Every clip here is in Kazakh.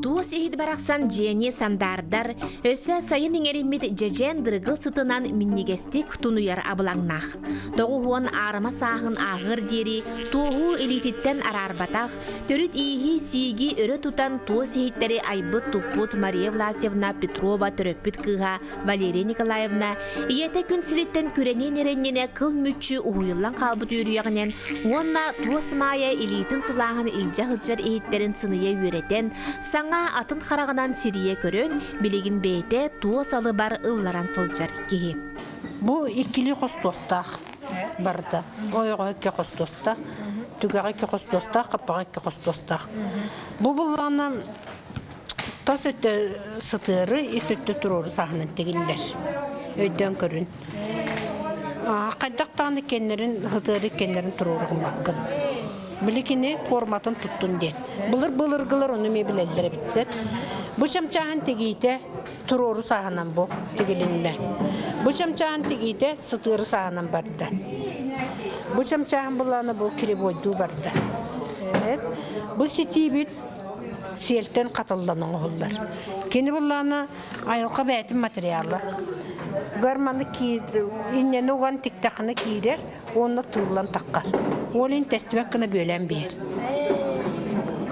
Туос ихид барақсан жиэни сандардар, өссө сайын иңериммит жежен дыргыл сытынан миннигестик тунуяр абылаңнах. Тоғуғуан арама сағын ағыр дери, туғу элититтен арарбатақ, төрүт ихи сиги өрі тутан туос ихиттері айбыт туппут Мария Власевна Петрова төрөппіт кыға Валерия Николаевна, иеті күн сириттен күренен ереннене кыл мүтчі уйылан қалбыт үйріяғынен, онна туос мая элитин сылағын илжа хылчар ихиттерін сыные үйретен, атын қарағынан сирие көрін, білеген бейте туос алы бар ылларан сылжар кейі. Бұл ikili қостостақ барды. Ойға 2 қостостақ, түгіға 2 қостостақ, қаппаға 2 қостостақ. Бұл бұлғаны тас өтті сытыры, ес өтті тұроры сағынан тегілдер. Өйден көрін. Қайдақтағын екенлерін, ғытыры екенлерін тұроры ғымаққын. Білікіне форматын тұттын ден. Бұлыр-бұлырғылар оны мебілелдері бітсет. Бұ шамчағын тегейте тұроры сағынан бұ тегелінді. Бұ шамчағын тегейте сытыры сағынан барды. Бұ шамчағын бұланы бұл керебойду барды. Бұ сети бүт селтен қатылданын оғылдар. Кені бұланы айылға бәйтін материалы. Гарманы кейді, иннені оған тіктақыны кейдер, оны тұрлан таққар. Олин тестібәккіні бөлен бер.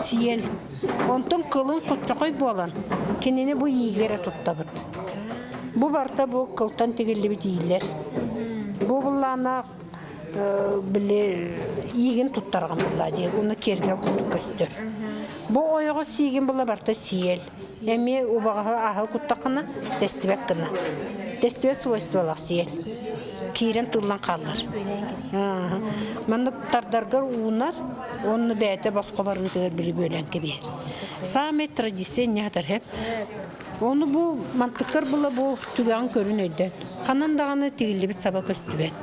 Сиел. Онтын қылын құтчақой болан. Кенені бұ егері тұтта бұд. Бұ барта бұ қылтан тегілі біт ейлер. Бұ бұлланы егін тұттарған бұлла де. Оны керге құтты көстір. Бұ ойығы сиген бұлла барта сиел. Әме ұбағығы ағы құттақыны тестібәккіні. Тестібе свойстволақ сиел. Кейрен тұрлан қалыр. Мәнді тардарғар уынар, оны бәйті басқа барғытығыр білі бөлен кебер. Саме традиция нәдір хеп. Оны бұл мантыққар бұла бұл түгіған көрін өйді. Қанандағаны тегілі біт саба көстібет.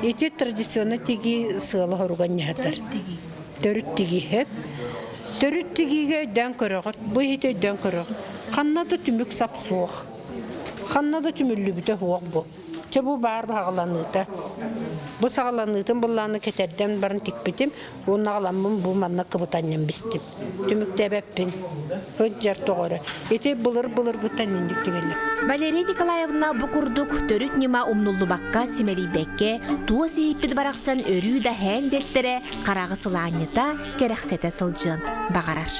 Еті традиционы теги сығылы ғырған нәдір. Төріт теги хеп. Төріт тегиге өйден көріғыт, бұл еті өйден көріғыт. Қаннады түмік сап суық. Қаннады түмілі біті хуақ бұл. Бұл бар бағаланыды. Бұл сағаланыдың бұлланы кетерден барын текпетім, оны ағаламын бұл манна қыбытаннен бістім. Түмікті әбәппен, ғыт жар тоғыры. Еті бұлыр-бұлыр бұтаннен дектігелі. Валерия Николаевна бұқұрдық төріт нема умнулы баққа семелей бәкке, туос ейіппіт барақсан өрі да хәң деттірі қарағы сыланета керексеті сылжын бағарар.